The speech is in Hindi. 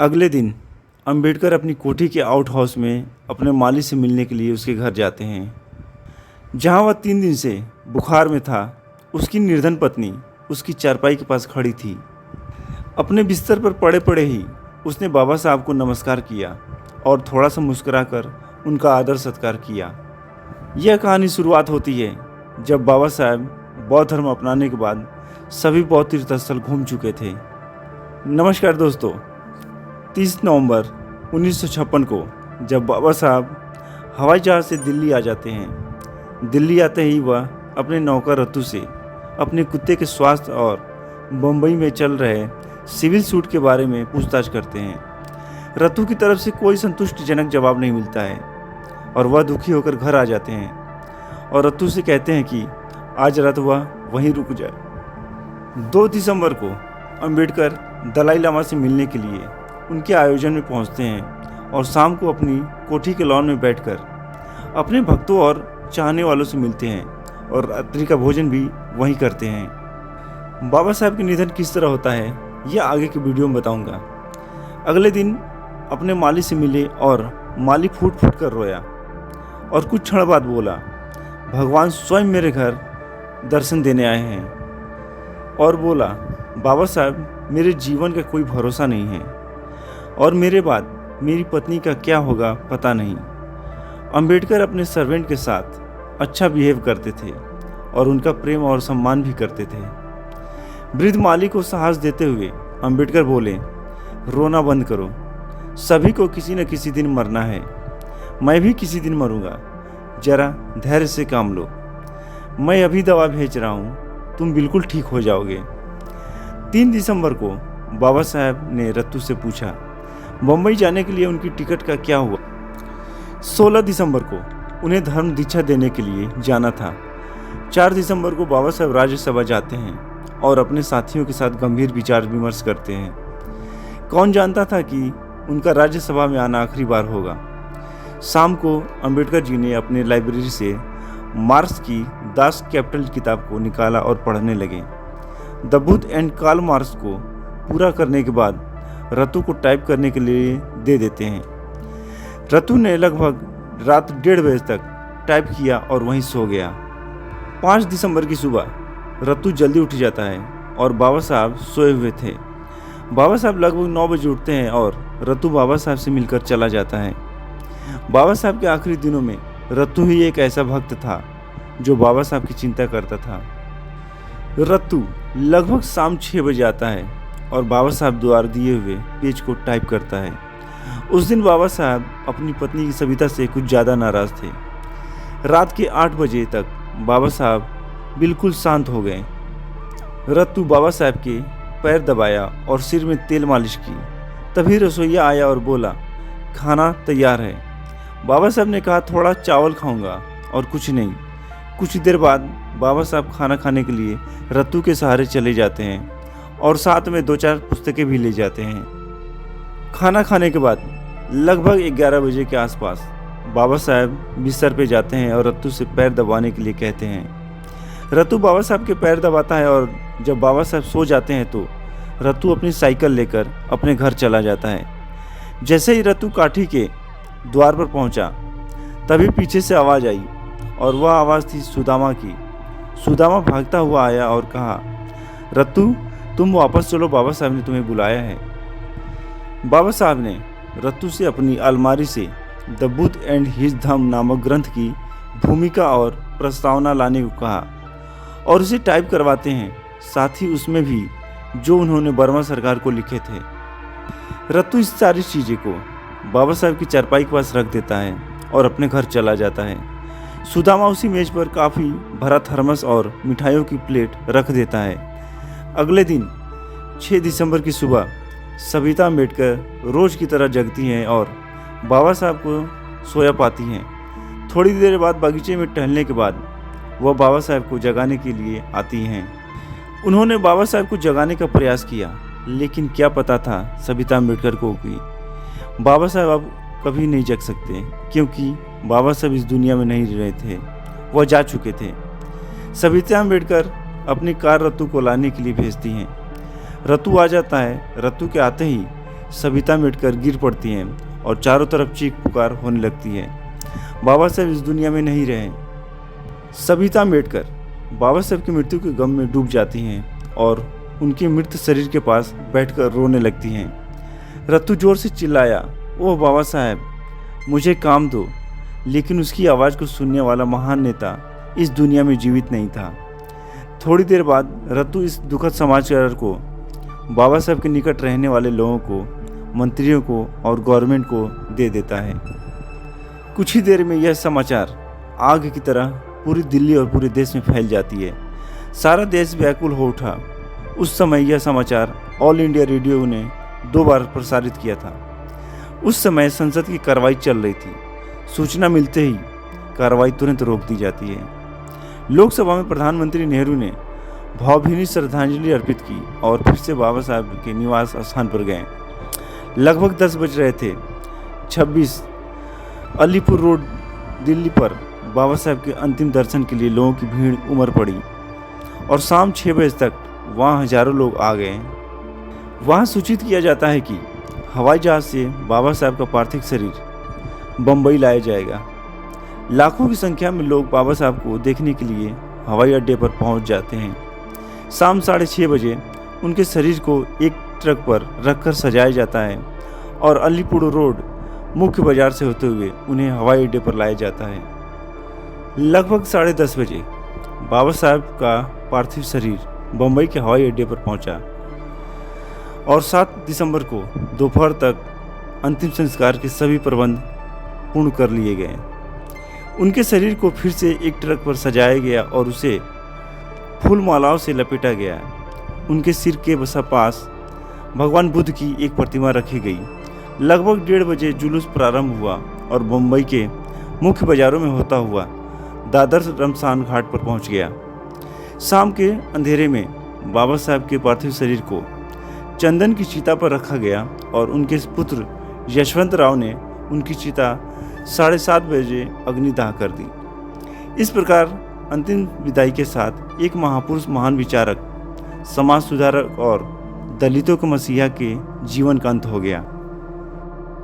अगले दिन अंबेडकर अपनी कोठी के आउट हाउस में अपने माली से मिलने के लिए उसके घर जाते हैं, जहां वह 3 दिन से बुखार में था। उसकी निर्धन पत्नी उसकी चारपाई के पास खड़ी थी। अपने बिस्तर पर पड़े पड़े ही उसने बाबा साहब को नमस्कार किया और थोड़ा सा मुस्कुराकर उनका आदर सत्कार किया। यह कहानी शुरुआत होती है जब बाबा साहब बौद्ध धर्म अपनाने के बाद सभी बौद्ध तीर्थस्थल घूम चुके थे। नमस्कार दोस्तों, 30 नवंबर 1956 को जब बाबा साहब हवाई जहाज़ से दिल्ली आ जाते हैं, दिल्ली आते ही वह अपने नौकर रत्तू से अपने कुत्ते के स्वास्थ्य और बम्बई में चल रहे सिविल सूट के बारे में पूछताछ करते हैं। रत्तू की तरफ से कोई संतुष्टिजनक जवाब नहीं मिलता है और वह दुखी होकर घर आ जाते हैं और रत्तू से कहते हैं कि आज रात वह वहीं रुक जाए। 2 दिसंबर को अंबेडकर दलाई लामा से मिलने के लिए उनके आयोजन में पहुंचते हैं और शाम को अपनी कोठी के लॉन में बैठकर अपने भक्तों और चाहने वालों से मिलते हैं और रात्रि का भोजन भी वहीं करते हैं। बाबा साहब के निधन किस तरह होता है यह आगे के वीडियो में बताऊंगा। अगले दिन अपने माली से मिले और माली फूट फूट कर रोया और कुछ क्षण बाद बोला, भगवान स्वयं मेरे घर दर्शन देने आए हैं। और बोला, बाबा साहब मेरे जीवन का कोई भरोसा नहीं है और मेरे बाद मेरी पत्नी का क्या होगा पता नहीं। अंबेडकर अपने सर्वेंट के साथ अच्छा बिहेव करते थे और उनका प्रेम और सम्मान भी करते थे। वृद्ध माली को साहस देते हुए अंबेडकर बोले, रोना बंद करो, सभी को किसी न किसी दिन मरना है, मैं भी किसी दिन मरूंगा, जरा धैर्य से काम लो, मैं अभी दवा भेज रहा हूँ, तुम बिल्कुल ठीक हो जाओगे। 3 दिसंबर को बाबा साहब ने रत्तू से पूछा बम्बई जाने के लिए उनकी टिकट का क्या हुआ। 16 दिसंबर को उन्हें धर्म दीक्षा देने के लिए जाना था। 4 दिसंबर को बाबा साहब राज्यसभा जाते हैं और अपने साथियों के साथ गंभीर विचार विमर्श करते हैं। कौन जानता था कि उनका राज्यसभा में आना आखिरी बार होगा। शाम को अंबेडकर जी ने अपने लाइब्रेरी से मार्क्स की दास कैपिटल किताब को निकाला और पढ़ने लगे। The Buddha and Karl Marx को पूरा करने के बाद रत्तू को टाइप करने के लिए दे देते हैं। रत्तू ने लगभग रात 1:30 बजे तक टाइप किया और वहीं सो गया। 5 दिसंबर की सुबह रत्तू जल्दी उठ जाता है और बाबा साहब सोए हुए थे। बाबा साहब लगभग 9 बजे उठते हैं और रत्तू बाबा साहब से मिलकर चला जाता है। बाबा साहब के आखिरी दिनों में रत्तू ही एक ऐसा भक्त था जो बाबा साहब की चिंता करता था। रत्तू लगभग शाम 6 बजे आता है और बाबा साहब द्वारा दिए हुए पेज को टाइप करता है। उस दिन बाबा साहब अपनी पत्नी की सविता से कुछ ज़्यादा नाराज़ थे। रात के 8 बजे तक बाबा साहब बिल्कुल शांत हो गए। रत्तू बाबा साहब के पैर दबाया और सिर में तेल मालिश की। तभी रसोइया आया और बोला, खाना तैयार है। बाबा साहब ने कहा, थोड़ा चावल खाऊंगा और कुछ नहीं। कुछ देर बाद बाबा साहब खाना खाने के लिए रत्तू के सहारे चले जाते हैं और साथ में 2-4 पुस्तकें भी ले जाते हैं। खाना खाने के बाद लगभग 11 बजे के आसपास बाबा साहब बिस्तर पे जाते हैं और रत्तू से पैर दबाने के लिए कहते हैं। रत्तू बाबा साहब के पैर दबाता है और जब बाबा साहब सो जाते हैं तो रत्तू अपनी साइकिल लेकर अपने घर चला जाता है। जैसे ही रत्तू काठी के द्वार पर पहुंचा, तभी पीछे से आवाज़ आई और वह आवाज़ थी सुदामा की। सुदामा भागता हुआ आया और कहा, रत्तू तुम वापस चलो, बाबा साहब ने तुम्हें बुलाया है। बाबा साहब ने रत्तू से अपनी अलमारी से द बुद्ध एंड हिज धम्म नामक ग्रंथ की भूमिका और प्रस्तावना लाने को कहा और उसे टाइप करवाते हैं, साथ ही उसमें भी जो उन्होंने बर्मा सरकार को लिखे थे। रत्तू इस सारी चीज़ें को बाबा साहब की चारपाई के पास रख देता है और अपने घर चला जाता है। सुदामा उसी मेज पर काफ़ी भरा थर्मस और मिठाइयों की प्लेट रख देता है। अगले दिन 6 दिसंबर की सुबह सविता अंबेडकर रोज़ की तरह जगती हैं और बाबा साहब को सोया पाती हैं। थोड़ी देर बाद बगीचे में टहलने के बाद वह बाबा साहब को जगाने के लिए आती हैं। उन्होंने बाबा साहब को जगाने का प्रयास किया, लेकिन क्या पता था सविता अंबेडकर को कि बाबा साहब अब कभी नहीं जग सकते, क्योंकि बाबा साहब इस दुनिया में नहीं रहे थे, वह जा चुके थे। सविता अंबेडकर अपनी कार रत्तू को लाने के लिए भेजती हैं। रत्तू आ जाता है। रत्तू के आते ही सविता अम्बेडकर गिर पड़ती हैं और चारों तरफ चीख पुकार होने लगती है। बाबा साहब इस दुनिया में नहीं रहे। सविता अम्बेडकर बाबा साहब की मृत्यु के गम में डूब जाती हैं और उनके मृत शरीर के पास बैठकर रोने लगती हैं। रत्तू जोर से चिल्लाया, ओह बाबा साहब, मुझे काम दो। लेकिन उसकी आवाज़ को सुनने वाला महान नेता इस दुनिया में जीवित नहीं था। थोड़ी देर बाद रत्तू इस दुखद समाचार को बाबा साहब के निकट रहने वाले लोगों को, मंत्रियों को और गवर्नमेंट को दे देता है। कुछ ही देर में यह समाचार आग की तरह पूरी दिल्ली और पूरे देश में फैल जाती है। सारा देश व्याकुल हो उठा। उस समय यह समाचार ऑल इंडिया रेडियो ने 2 बार प्रसारित किया था। उस समय संसद की कार्रवाई चल रही थी। सूचना मिलते ही कार्रवाई तुरंत रोक दी जाती है। लोकसभा में प्रधानमंत्री नेहरू ने भावभीनी श्रद्धांजलि अर्पित की और फिर से बाबा साहब के निवास स्थान पर गए। लगभग 10 बज रहे थे। 26 अलीपुर रोड दिल्ली पर बाबा साहब के अंतिम दर्शन के लिए लोगों की भीड़ उमड़ पड़ी और शाम 6 बजे तक वहाँ हजारों लोग आ गए। वहाँ सूचित किया जाता है कि हवाई जहाज़ से बाबा साहब का पार्थिव शरीर बम्बई लाया जाएगा। लाखों की संख्या में लोग बाबा साहब को देखने के लिए हवाई अड्डे पर पहुंच जाते हैं। शाम 6:30 बजे उनके शरीर को एक ट्रक पर रखकर सजाया जाता है और अलीपुर रोड मुख्य बाजार से होते हुए उन्हें हवाई अड्डे पर लाया जाता है। लगभग 10:30 बजे बाबा साहब का पार्थिव शरीर बम्बई के हवाई अड्डे पर पहुंचा और 7 दिसंबर को दोपहर तक अंतिम संस्कार के सभी प्रबंध पूर्ण कर लिए गए। उनके शरीर को फिर से एक ट्रक पर सजाया गया और उसे फूल मालाओं से लपेटा गया। उनके सिर के पास भगवान बुद्ध की एक प्रतिमा रखी गई। लगभग 1:30 बजे जुलूस प्रारंभ हुआ और मुंबई के मुख्य बाजारों में होता हुआ दादर शमशान घाट पर पहुंच गया। शाम के अंधेरे में बाबा साहब के पार्थिव शरीर को चंदन की चिता पर रखा गया और उनके पुत्र यशवंत राव ने उनकी चिता 7:30 बजे अग्निदाह कर दी। इस प्रकार अंतिम विदाई के साथ एक महापुरुष, महान विचारक, समाज सुधारक और दलितों के मसीहा के जीवन का अंत हो गया।